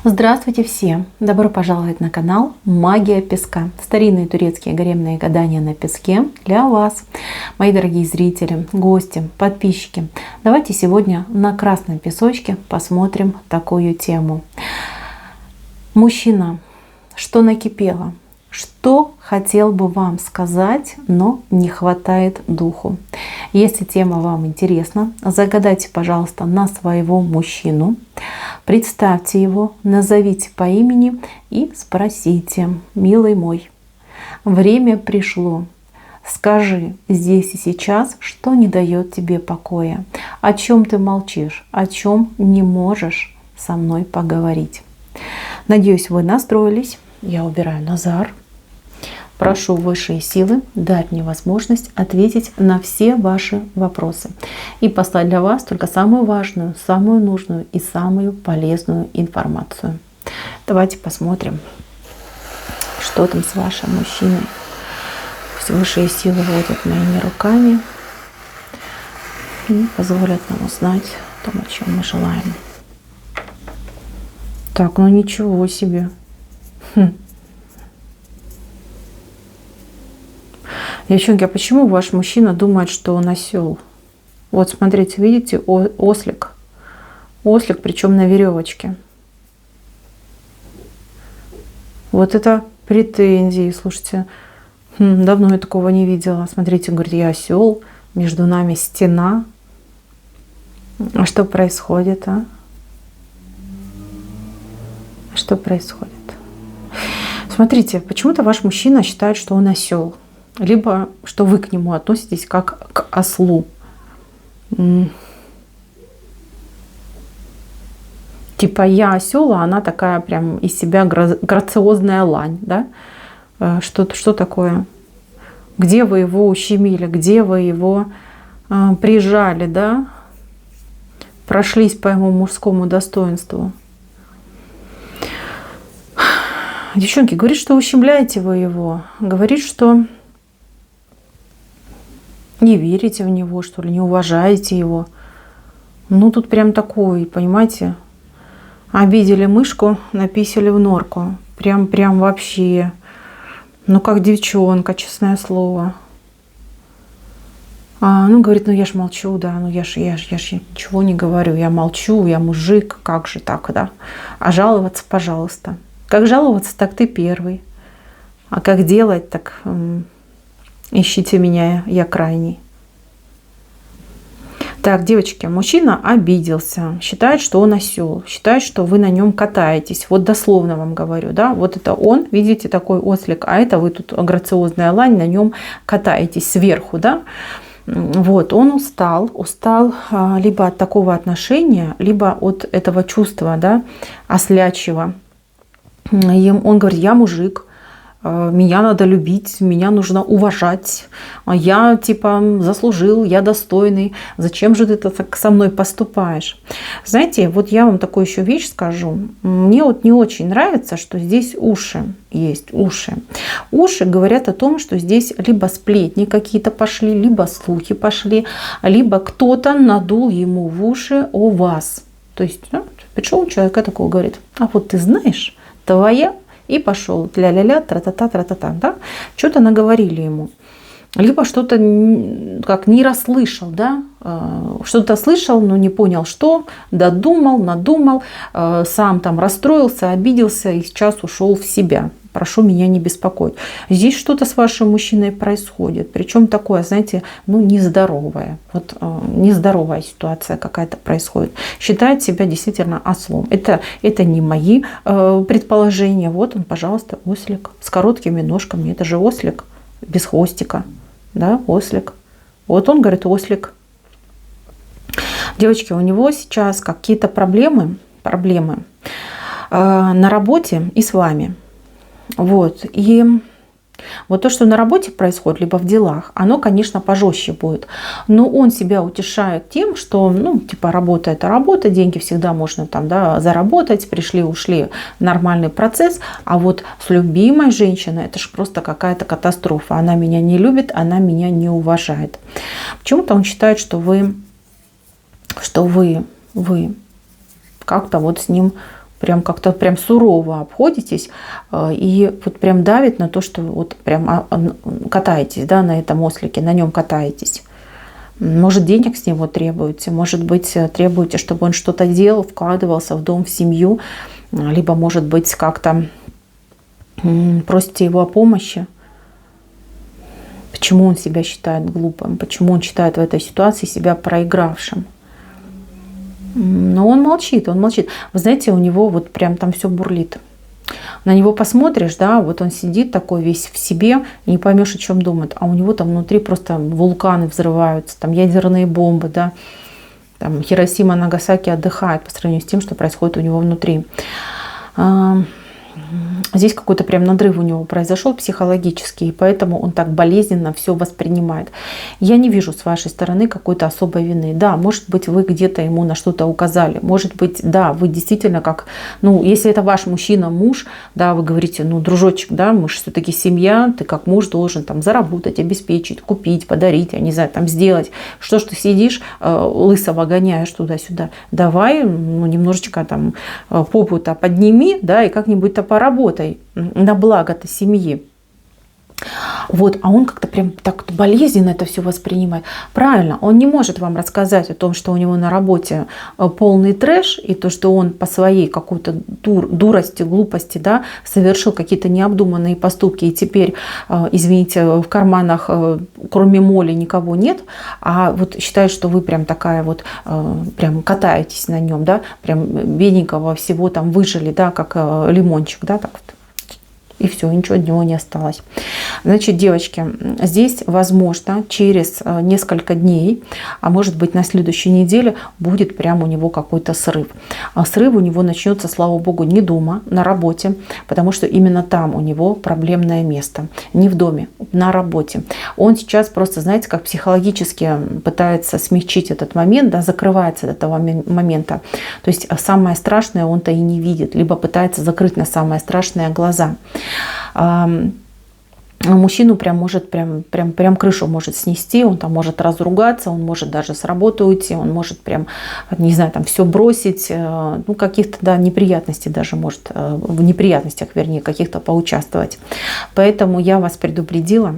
Здравствуйте все! Добро пожаловать на канал Магия Песка. Старинные турецкие гаремные гадания на песке для вас, мои дорогие зрители, гости, подписчики. Давайте сегодня на красном песочке посмотрим такую тему. Мужчина, что накипело? Что хотел бы вам сказать, но не хватает духу? Если тема вам интересна, загадайте, пожалуйста, на своего мужчину, представьте его, назовите по имени и спросите: милый мой, время пришло. Скажи здесь и сейчас, что не дает тебе покоя, о чем ты молчишь, о чем не можешь со мной поговорить. Надеюсь, вы настроились. Я убираю Назар. Прошу высшие силы дать мне возможность ответить на все ваши вопросы и послать для вас только самую важную, самую нужную и самую полезную информацию. Давайте посмотрим, что там с вашим мужчиной. Пусть высшие силы водят моими руками и позволят нам узнать о том, о чем мы желаем. Так, ну ничего себе. Девчонки, а почему ваш мужчина думает, что он осел? Вот смотрите, видите, ослик. Ослик, причем на веревочке. Вот это претензии, слушайте. Давно я такого не видела. Смотрите, говорит, я осел, между нами стена. А что происходит, а? Что происходит? Смотрите, почему-то ваш мужчина считает, что он осел. Либо что вы к нему относитесь как к ослу. Типа я осел, а она такая прям из себя грациозная лань. Да? Что такое? Где вы его ущемили? Где вы его прижали? Да? Прошлись по его мужскому достоинству. Девчонки, говорит, что ущемляете вы его. Говорит, что не верите в него, что ли, не уважаете его. Ну, тут прям такой, понимаете, обидели мышку, написали в норку. Прям вообще. Ну, как девчонка, честное слово. Ну, говорит, ну я ж молчу, да, ну я ж ничего не говорю. Я молчу, я мужик, как же так, да? А жаловаться, пожалуйста. Как жаловаться, так ты первый. А как делать, так ищите меня, я крайний. Так, девочки, мужчина обиделся, считает, что он осел, считает, что вы на нем катаетесь. Вот дословно вам говорю, да, вот это он, видите, такой ослик, а это вы тут грациозная лань, на нем катаетесь сверху, да. Вот, он устал либо от такого отношения, либо от этого чувства, да, ослячьего. Он говорит, я мужик, меня надо любить, меня нужно уважать, я типа заслужил, я достойный, зачем же ты так со мной поступаешь? Знаете, вот я вам такую еще вещь скажу, мне вот не очень нравится, что здесь уши есть, уши. Уши говорят о том, что здесь либо сплетни какие-то пошли, либо слухи пошли, либо кто-то надул ему в уши о вас. То есть пришел человек и такой говорит, а вот ты знаешь, твоя. И пошел ля-ля-ля, тра-та-та, тра-та-та, да? Что-то наговорили ему. Либо что-то как не расслышал, да? Что-то слышал, но не понял, что. Додумал, надумал, сам там расстроился, обиделся и сейчас ушел в себя. Прошу меня не беспокоить. Здесь что-то с вашим мужчиной происходит. Причем такое, знаете, ну нездоровое. Вот нездоровая ситуация какая-то происходит. Считает себя действительно ослом. Это не мои предположения. Вот он, пожалуйста, ослик с короткими ножками. Это же ослик без хвостика. Да, ослик. Вот он говорит, ослик. Девочки, у него сейчас какие-то проблемы на работе и с вами. Вот. И вот то, что на работе происходит, либо в делах, оно, конечно, пожестче будет. Но он себя утешает тем, что, ну, типа, работа – это работа, деньги всегда можно там, да, заработать, пришли-ушли, нормальный процесс. А вот с любимой женщиной это же просто какая-то катастрофа. Она меня не любит, она меня не уважает. Почему-то он считает, что вы как-то вот с ним прям как-то прям сурово обходитесь и вот прям давит на то, что вот прям катаетесь, да, на этом ослике, на нем катаетесь. Может, денег с него требуете, может быть, требуете, чтобы он что-то делал, вкладывался в дом, в семью, либо, может быть, как-то просите его о помощи. Почему он себя считает глупым, почему он считает в этой ситуации себя проигравшим. Но он молчит, он молчит. Вы знаете, у него вот прям там все бурлит. На него посмотришь, да, вот он сидит такой весь в себе, не поймешь, о чем думает. А у него там внутри просто вулканы взрываются, там ядерные бомбы, да. Там Хиросима, Нагасаки отдыхает по сравнению с тем, что происходит у него внутри. Здесь какой-то прям надрыв у него произошел психологический, и поэтому он так болезненно все воспринимает. Я не вижу с вашей стороны какой-то особой вины. Да, может быть, вы где-то ему на что-то указали. Может быть, да, вы действительно как, ну, если это ваш мужчина, муж, да, вы говорите, ну, дружочек, да, мы же все-таки семья, ты как муж должен там заработать, обеспечить, купить, подарить, я не знаю, там сделать. Что ж ты сидишь, лысого гоняешь туда-сюда? Давай, ну, немножечко там попу-то подними, да, и как-нибудь-то поработай на благо-то семьи. Вот, а он как-то прям так болезненно это все воспринимает. Правильно, он не может вам рассказать о том, что у него на работе полный трэш, и то, что он по своей какой-то дурости, глупости, да, совершил какие-то необдуманные поступки, и теперь, извините, в карманах кроме моли никого нет, а вот считает, что вы прям такая вот, прям катаетесь на нем, да, прям бедненького всего там выжили, да, как лимончик, да, так вот. И все, ничего от него не осталось. Значит, девочки, здесь, возможно, через несколько дней, а может быть на следующей неделе, будет прям у него какой-то срыв. А срыв у него начнется, слава богу, не дома, на работе, потому что именно там у него проблемное место. Не в доме, на работе. Он сейчас просто, знаете, как психологически пытается смягчить этот момент, да, закрывается от этого момента. То есть самое страшное он-то и не видит, либо пытается закрыть на самое страшное глаза. Мужчину прям может прям крышу может снести, он там может разругаться, он может даже с работы уйти, он может прям, не знаю, там все бросить, ну, каких-то, да, неприятностей даже может, в неприятностях, вернее, каких-то поучаствовать. Поэтому я вас предупредила,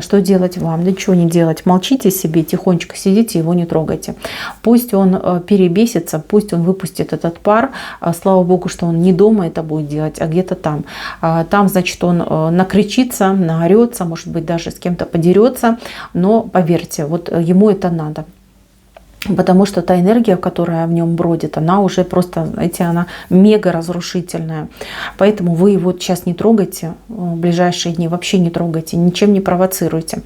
что делать вам, ничего не делать, молчите себе, тихонечко сидите, его не трогайте. Пусть он перебесится, пусть он выпустит этот пар, слава богу, что он не дома это будет делать, а где-то там. Там, значит, он накричится, наорется, может быть, даже с кем-то подерется, но поверьте, вот ему это надо. Потому что та энергия, которая в нем бродит, она уже просто, знаете, она мега разрушительная. Поэтому вы его сейчас не трогайте, в ближайшие дни вообще не трогайте, ничем не провоцируйте.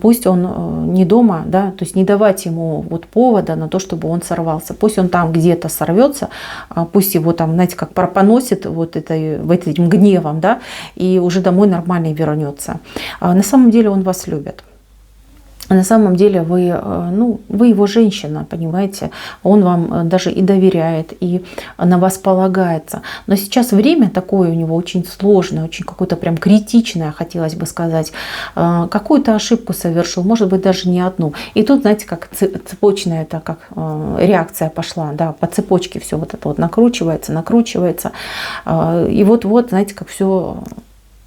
Пусть он не дома, да, то есть не давайте ему вот повода на то, чтобы он сорвался. Пусть он там где-то сорвется, пусть его там, знаете, как поносит вот этим гневом, да, и уже домой нормально вернется. На самом деле он вас любит. На самом деле вы его женщина, понимаете, он вам даже и доверяет, и на вас полагается. Но сейчас время такое у него очень сложное, очень какое-то прям критичное, хотелось бы сказать. Какую-то ошибку совершил, может быть, даже не одну. И тут, знаете, как цепочная, это как реакция пошла, да, по цепочке все вот это вот накручивается. И вот, знаете, как все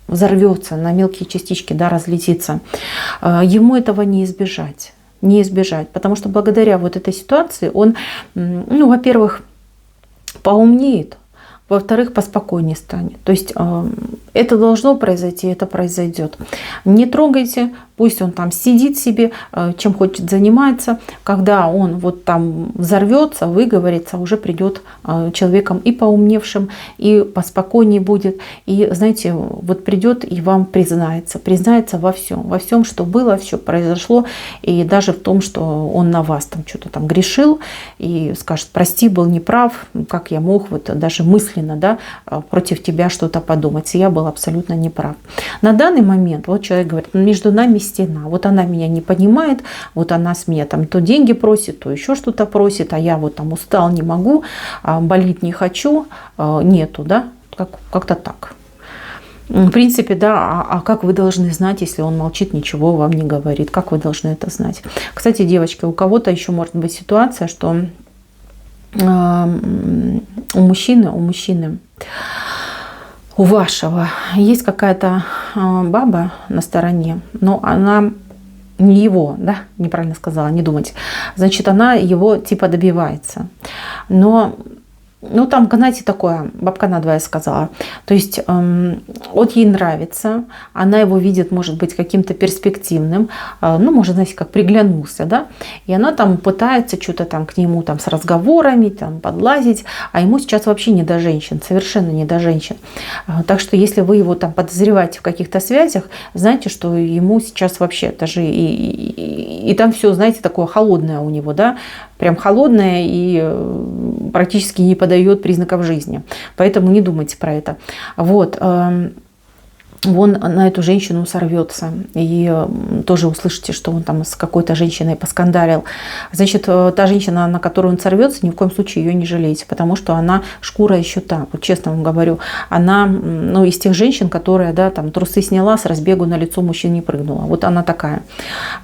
взорвется на мелкие частички, да, разлетится. Ему этого не избежать. Потому что благодаря вот этой ситуации он, ну, во-первых, поумнеет, во-вторых, поспокойнее станет. То есть это должно произойти, это произойдет. Не трогайте, пусть он там сидит себе, чем хочет занимается. Когда он вот там взорвется, выговорится, уже придет человеком и поумневшим, и поспокойнее будет. И, знаете, вот придет и вам признается во всем, что было, все произошло, и даже в том, что он на вас там что-то там грешил, и скажет: прости, был неправ, как я мог вот даже мысленно, да, против тебя что-то подумать, я был абсолютно неправ. На данный момент вот человек говорит: между нами стена, вот она меня не понимает, вот она с меня там то деньги просит, то еще что-то просит, а я вот там устал, не могу, болеть не хочу, нету, да, как-то так. В принципе, да, а как вы должны знать, если он молчит, ничего вам не говорит? Как вы должны это знать? Кстати, девочки, у кого-то еще может быть ситуация, что у мужчины, у вашего есть какая-то баба на стороне, но она не его, да, неправильно сказала, не думайте. Значит, она его типа добивается. Но ну, там, знаете, такое, бабка надвое сказала. То есть вот ей нравится, она его видит, может быть, каким-то перспективным, ну, может, знаете, как приглянулся, да, и она там пытается что-то там к нему там с разговорами там подлазить, а ему сейчас вообще не до женщин, совершенно не до женщин. Так что, если вы его там подозреваете в каких-то связях, знаете, что ему сейчас вообще даже и там все, знаете, такое холодное у него, да, прям холодное и практически не подает признаков жизни. Поэтому не думайте про это. Вот. Он на эту женщину сорвется. И тоже услышите, что он там с какой-то женщиной поскандалил. Значит, та женщина, на которую он сорвется, ни в коем случае ее не жалейте, потому что она шкура еще та. Вот честно вам говорю, она, ну, из тех женщин, которые, да, там трусы сняла, с разбегу на лицо мужчине прыгнула. Вот она такая.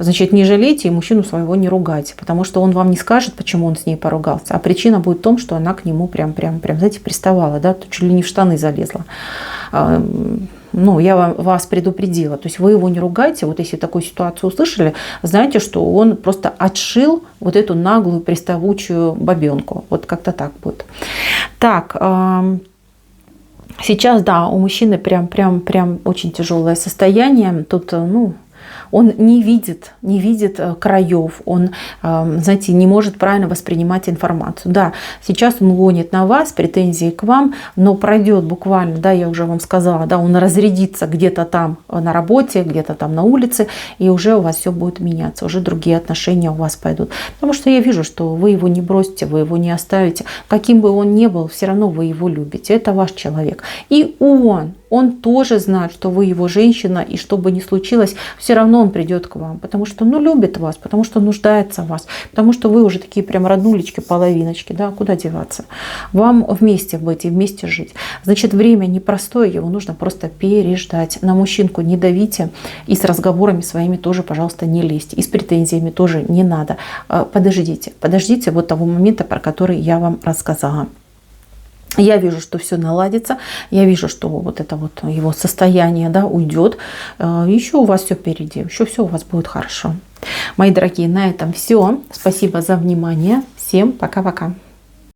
Значит, не жалейте и мужчину своего не ругайте, потому что он вам не скажет, почему он с ней поругался, а причина будет в том, что она к нему прям, знаете, приставала, да, чуть ли не в штаны залезла. Ну, я вас предупредила. То есть вы его не ругайте. Вот если такую ситуацию услышали, знаете, что он просто отшил вот эту наглую, приставучую бабенку. Вот как-то так будет. Так, сейчас, да, у мужчины прям очень тяжелое состояние. Тут, ну, он не видит краев, он, знаете, не может правильно воспринимать информацию. Да, сейчас он гонит на вас, претензии к вам, но пройдет буквально, да, я уже вам сказала, да, он разрядится где-то там на работе, где-то там на улице, и уже у вас все будет меняться, уже другие отношения у вас пойдут. Потому что я вижу, что вы его не бросите, вы его не оставите. Каким бы он ни был, все равно вы его любите. Это ваш человек. И он тоже знает, что вы его женщина, и что бы ни случилось, все равно он придет к вам, потому что, ну, любит вас, потому что нуждается в вас, потому что вы уже такие прям роднулечки, половиночки, да, куда деваться? Вам вместе быть и вместе жить. Значит, время непростое, его нужно просто переждать. На мужчинку не давите, и с разговорами своими тоже, пожалуйста, не лезьте, и с претензиями тоже не надо. Подождите вот того момента, про который я вам рассказала. Я вижу, что все наладится, я вижу, что вот это вот его состояние, да, уйдет. Еще у вас все впереди, еще все у вас будет хорошо. Мои дорогие, на этом все. Спасибо за внимание. Всем пока-пока.